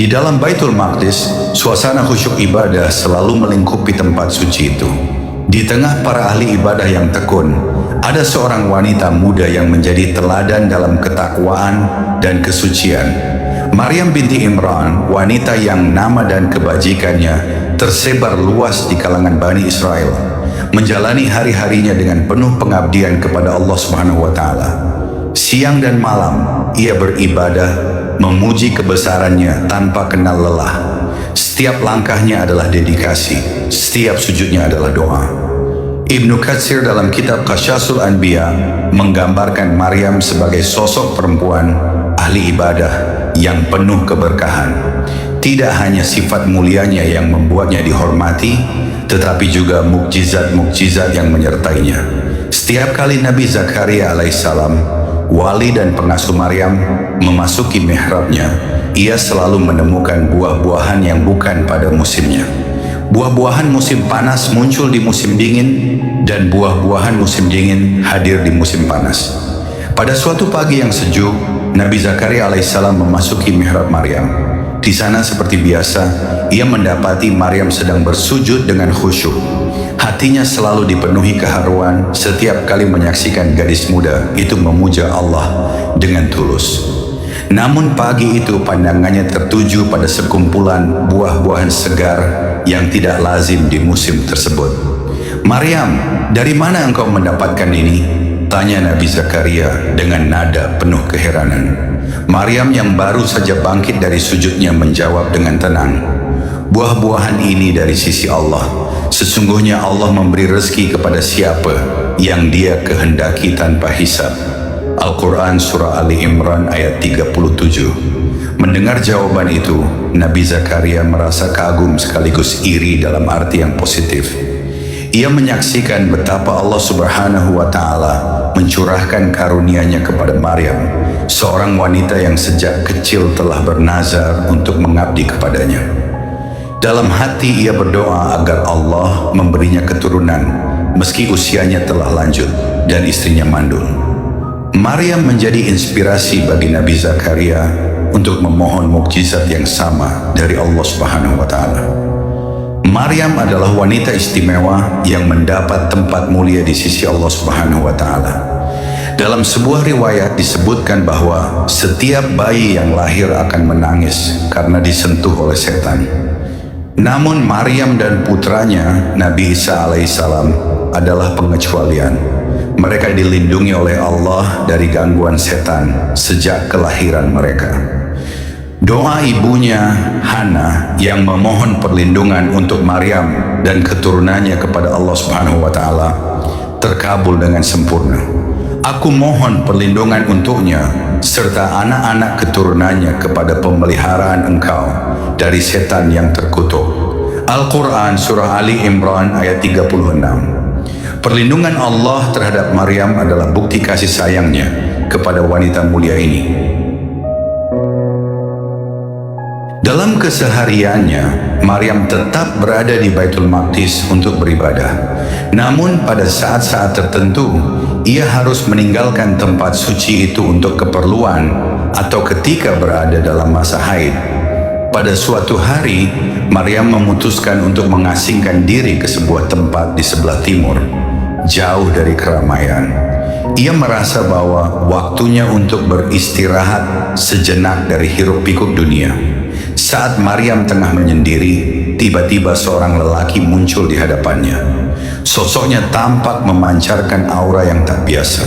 dalam Baitul Maqdis, suasana khusyuk ibadah selalu melingkupi tempat suci itu. Di tengah para ahli ibadah yang tekun, ada seorang wanita muda yang menjadi teladan dalam ketakwaan dan kesucian. Maryam binti Imran, wanita yang nama dan kebajikannya tersebar luas di kalangan Bani Israel, menjalani hari-harinya dengan penuh pengabdian kepada Allah Subhanahu wa Ta'ala. Siang dan malam ia beribadah, memuji kebesarannya tanpa kenal lelah. Setiap langkahnya adalah dedikasi, setiap sujudnya adalah doa. Ibnu Katsir dalam kitab Qasyasul Anbiya menggambarkan Maryam sebagai sosok perempuan ahli ibadah yang penuh keberkahan. Tidak hanya sifat mulianya yang membuatnya dihormati, tetapi juga mukjizat-mukjizat yang menyertainya. Setiap kali Nabi Zakaria alaihissalam, wali dan pengasuh Maryam, memasuki mihrabnya, ia selalu menemukan buah-buahan yang bukan pada musimnya. Buah-buahan musim panas muncul di musim dingin, dan buah-buahan musim dingin hadir di musim panas. Pada suatu pagi yang sejuk, Nabi Zakaria alaihissalam memasuki mihrab Maryam. Di sana seperti biasa, ia mendapati Maryam sedang bersujud dengan khusyuk. Hatinya selalu dipenuhi keharuan setiap kali menyaksikan gadis muda itu memuja Allah dengan tulus. Namun pagi itu pandangannya tertuju pada sekumpulan buah-buahan segar yang tidak lazim di musim tersebut. "Maryam, dari mana engkau mendapatkan ini?" tanya Nabi Zakaria dengan nada penuh keheranan. Maryam yang baru saja bangkit dari sujudnya menjawab dengan tenang, "Buah-buahan ini dari sisi Allah. Sesungguhnya Allah memberi rezeki kepada siapa yang Dia kehendaki tanpa hisab." Al-Quran Surah Ali Imran ayat 37. Mendengar jawaban itu, Nabi Zakaria merasa kagum sekaligus iri dalam arti yang positif. Ia menyaksikan betapa Allah Subhanahu wa Ta'ala mencurahkan karunia-Nya kepada Maryam, seorang wanita yang sejak kecil telah bernazar untuk mengabdi kepadanya. Dalam hati ia berdoa agar Allah memberinya keturunan meski usianya telah lanjut dan istrinya mandul. Maryam menjadi inspirasi bagi Nabi Zakaria untuk memohon mukjizat yang sama dari Allah Subhanahu wa Ta'ala. Maryam adalah wanita istimewa yang mendapat tempat mulia di sisi Allah Subhanahu wa Ta'ala. Dalam sebuah riwayat disebutkan bahwa setiap bayi yang lahir akan menangis karena disentuh oleh setan. Namun Maryam dan putranya Nabi Isa alaihissalam adalah pengecualian. Mereka dilindungi oleh Allah dari gangguan setan sejak kelahiran mereka. Doa ibunya Hana yang memohon perlindungan untuk Maryam dan keturunannya kepada Allah Subhanahu wa Ta'ala terkabul dengan sempurna. "Aku mohon perlindungan untuknya serta anak-anak keturunannya kepada pemeliharaan Engkau dari setan yang terkutuk." Al-Quran Surah Ali Imran ayat 36. Perlindungan Allah terhadap Maryam adalah bukti kasih sayangnya kepada wanita mulia ini. Dalam kesehariannya, Maryam tetap berada di Baitul Maqdis untuk beribadah. Namun pada saat-saat tertentu, ia harus meninggalkan tempat suci itu untuk keperluan atau ketika berada dalam masa haid. Pada suatu hari, Maryam memutuskan untuk mengasingkan diri ke sebuah tempat di sebelah timur, jauh dari keramaian. Ia merasa bahwa waktunya untuk beristirahat sejenak dari hiruk-pikuk dunia. Saat Maryam tengah menyendiri, tiba-tiba seorang lelaki muncul di hadapannya. Sosoknya tampak memancarkan aura yang tak biasa.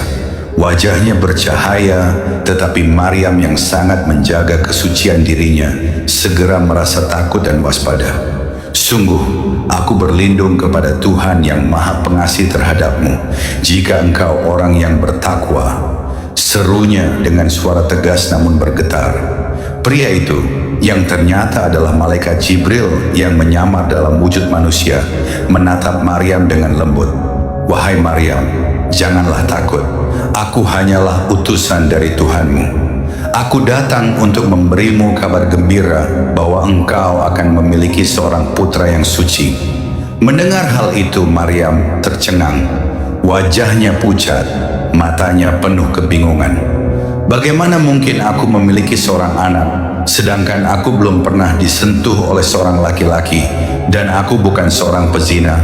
Wajahnya bercahaya, tetapi Maryam yang sangat menjaga kesucian dirinya segera merasa takut dan waspada. "Sungguh, aku berlindung kepada Tuhan yang Maha Pengasih terhadapmu, jika engkau orang yang bertakwa," serunya dengan suara tegas namun bergetar. Pria itu, yang ternyata adalah malaikat Jibril yang menyamar dalam wujud manusia, menatap Maryam dengan lembut. "Wahai Maryam, janganlah takut. Aku hanyalah utusan dari Tuhanmu. Aku datang untuk memberimu kabar gembira bahwa engkau akan memiliki seorang putra yang suci." Mendengar hal itu, Maryam tercengang. Wajahnya pucat, matanya penuh kebingungan. Bagaimana mungkin aku memiliki seorang anak, sedangkan aku belum pernah disentuh oleh seorang laki-laki, dan aku bukan seorang pezina?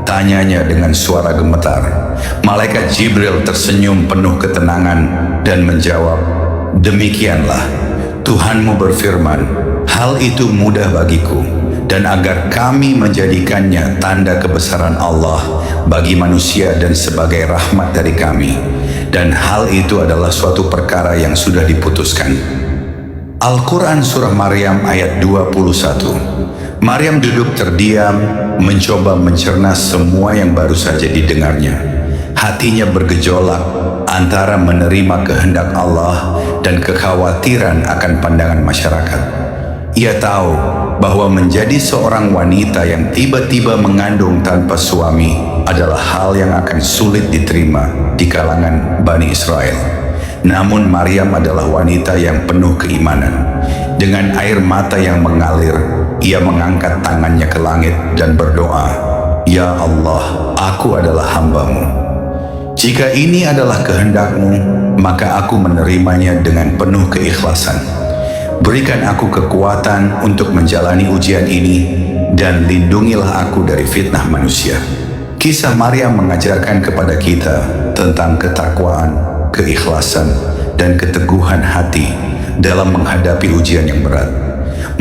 Tanyanya dengan suara gemetar. Malaikat Jibril tersenyum penuh ketenangan dan menjawab, demikianlah, Tuhanmu berfirman, hal itu mudah bagiku, dan agar kami menjadikannya tanda kebesaran Allah bagi manusia dan sebagai rahmat dari kami. Dan hal itu adalah suatu perkara yang sudah diputuskan. Al-Quran Surah Maryam ayat 21. Maryam duduk terdiam, mencoba mencerna semua yang baru saja didengarnya. Hatinya bergejolak antara menerima kehendak Allah dan kekhawatiran akan pandangan masyarakat. Ia tahu bahwa menjadi seorang wanita yang tiba-tiba mengandung tanpa suami adalah hal yang akan sulit diterima di kalangan Bani Israel. Namun Maryam adalah wanita yang penuh keimanan. Dengan air mata yang mengalir, ia mengangkat tangannya ke langit dan berdoa, Ya Allah, aku adalah hamba-Mu. Jika ini adalah kehendak-Mu, maka aku menerimanya dengan penuh keikhlasan. Berikan aku kekuatan untuk menjalani ujian ini, dan lindungilah aku dari fitnah manusia. Kisah Maryam mengajarkan kepada kita tentang ketakwaan, keikhlasan, dan keteguhan hati dalam menghadapi ujian yang berat.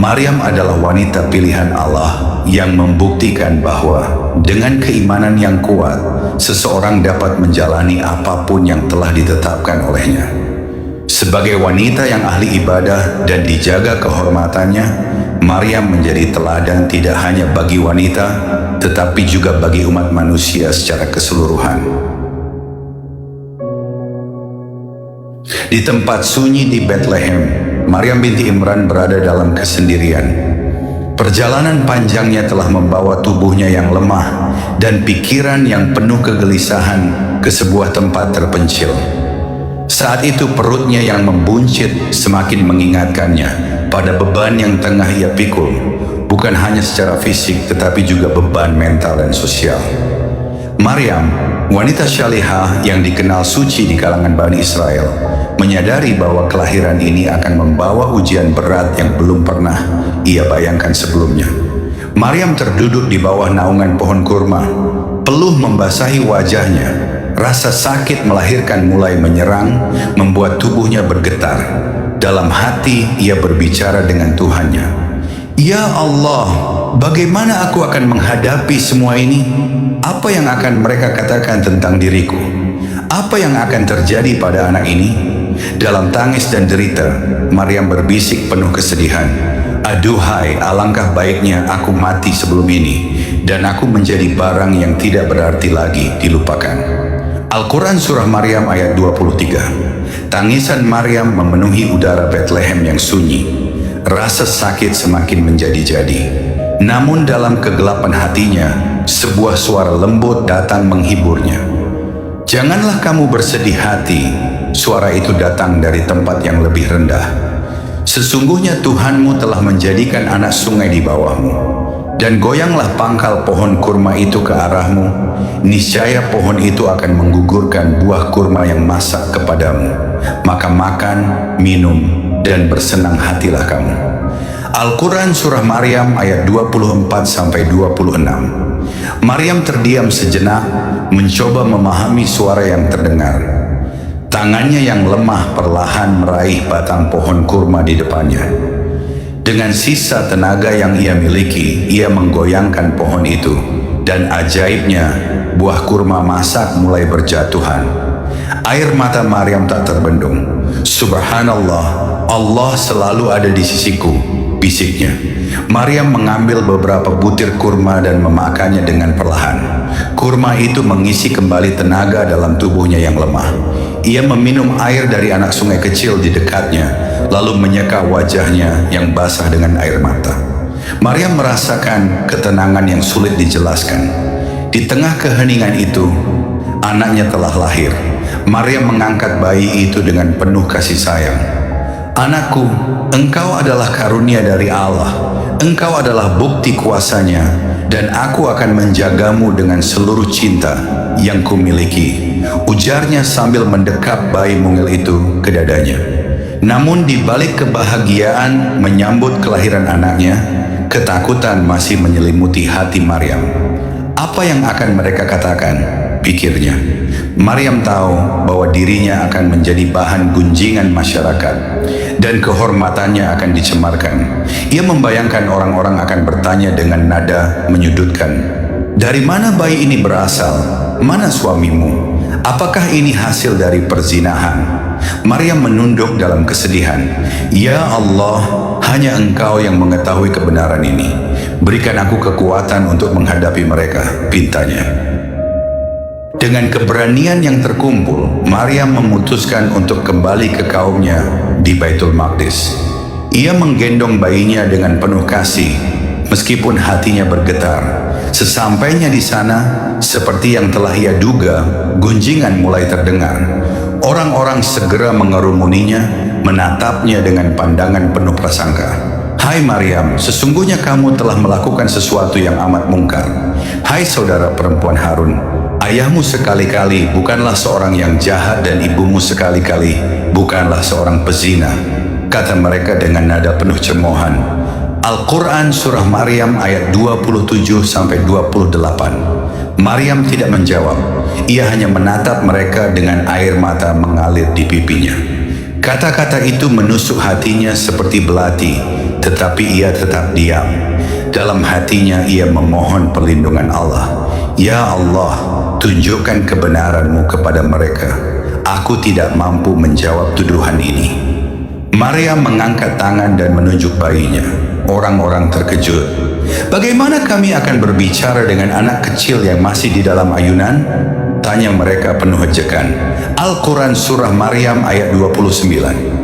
Maryam adalah wanita pilihan Allah yang membuktikan bahwa dengan keimanan yang kuat, seseorang dapat menjalani apapun yang telah ditetapkan olehnya. Sebagai wanita yang ahli ibadah dan dijaga kehormatannya, Maryam menjadi teladan tidak hanya bagi wanita, tetapi juga bagi umat manusia secara keseluruhan. Di tempat sunyi di Bethlehem, Maryam binti Imran berada dalam kesendirian. Perjalanan panjangnya telah membawa tubuhnya yang lemah dan pikiran yang penuh kegelisahan ke sebuah tempat terpencil. Saat itu perutnya yang membuncit semakin mengingatkannya pada beban yang tengah ia pikul, bukan hanya secara fisik tetapi juga beban mental dan sosial. Maryam, wanita syalihah yang dikenal suci di kalangan Bani Israel, menyadari bahwa kelahiran ini akan membawa ujian berat yang belum pernah ia bayangkan sebelumnya. Maryam terduduk di bawah naungan pohon kurma, peluh membasahi wajahnya. Rasa sakit melahirkan mulai menyerang, membuat tubuhnya bergetar. Dalam hati ia berbicara dengan Tuhannya. Ya Allah, bagaimana aku akan menghadapi semua ini? Apa yang akan mereka katakan tentang diriku? Apa yang akan terjadi pada anak ini? Dalam tangis dan derita, Maryam berbisik penuh kesedihan. Aduhai, alangkah baiknya aku mati sebelum ini, dan aku menjadi barang yang tidak berarti lagi dilupakan. Al-Quran Surah Maryam ayat 23. Tangisan Maryam memenuhi udara Bethlehem yang sunyi. Rasa sakit semakin menjadi-jadi. Namun dalam kegelapan hatinya, sebuah suara lembut datang menghiburnya. Janganlah kamu bersedih hati. Suara itu datang dari tempat yang lebih rendah. Sesungguhnya Tuhanmu telah menjadikan anak sungai di bawahmu. Dan goyanglah pangkal pohon kurma itu ke arahmu, niscaya pohon itu akan menggugurkan buah kurma yang masak kepadamu. Maka makan, minum, dan bersenang hatilah kamu. Al-Quran Surah Maryam ayat 24-26. Maryam terdiam sejenak, mencoba memahami suara yang terdengar. Tangannya yang lemah perlahan meraih batang pohon kurma di depannya. Dengan sisa tenaga yang ia miliki, ia menggoyangkan pohon itu, dan ajaibnya, buah kurma masak mulai berjatuhan. Air mata Maryam tak terbendung. Subhanallah, Allah selalu ada di sisiku, bisiknya. Maryam mengambil beberapa butir kurma dan memakannya dengan perlahan. Kurma itu mengisi kembali tenaga dalam tubuhnya yang lemah. Ia meminum air dari anak sungai kecil di dekatnya, lalu menyeka wajahnya yang basah dengan air mata. Maryam merasakan ketenangan yang sulit dijelaskan. Di tengah keheningan itu, anaknya telah lahir. Maryam mengangkat bayi itu dengan penuh kasih sayang. Anakku, engkau adalah karunia dari Allah. Engkau adalah bukti kuasanya, dan aku akan menjagamu dengan seluruh cinta yang kumiliki. ujarnya sambil mendekap bayi mungil itu ke dadanya. Namun di balik kebahagiaan menyambut kelahiran anaknya, ketakutan masih menyelimuti hati Maryam. Apa yang akan mereka katakan? Pikirnya. Maryam tahu bahwa dirinya akan menjadi bahan gunjingan masyarakat dan kehormatannya akan dicemarkan. Ia membayangkan orang-orang akan bertanya dengan nada menyudutkan, "Dari mana bayi ini berasal? Mana suamimu? Apakah ini hasil dari perzinahan?" Maryam menunduk dalam kesedihan. "Ya Allah, hanya Engkau yang mengetahui kebenaran ini. Berikan aku kekuatan untuk menghadapi mereka," pintanya. Dengan keberanian yang terkumpul, Maryam memutuskan untuk kembali ke kaumnya di Baitul Maqdis. Ia menggendong bayinya dengan penuh kasih, meskipun hatinya bergetar. Sesampainya di sana, seperti yang telah ia duga, gunjingan mulai terdengar. Orang-orang segera mengerumuninya, menatapnya dengan pandangan penuh prasangka. "Hai Maryam, sesungguhnya kamu telah melakukan sesuatu yang amat mungkar. Hai saudara perempuan Harun, ayahmu sekali-kali bukanlah seorang yang jahat dan ibumu sekali-kali bukanlah seorang pezina," kata mereka dengan nada penuh cemoohan. Al-Quran Surah Maryam ayat 27-28. Maryam tidak menjawab. Ia hanya menatap mereka dengan air mata mengalir di pipinya. Kata-kata itu menusuk hatinya seperti belati, tetapi ia tetap diam. Dalam hatinya ia memohon perlindungan Allah. "Ya Allah, tunjukkan kebenaran-Mu kepada mereka. Aku tidak mampu menjawab tuduhan ini." Maryam mengangkat tangan dan menunjuk bayinya. Orang-orang terkejut. "Bagaimana kami akan berbicara dengan anak kecil yang masih di dalam ayunan?" tanya mereka penuh ejekan. Al-Quran Surah Maryam ayat 29.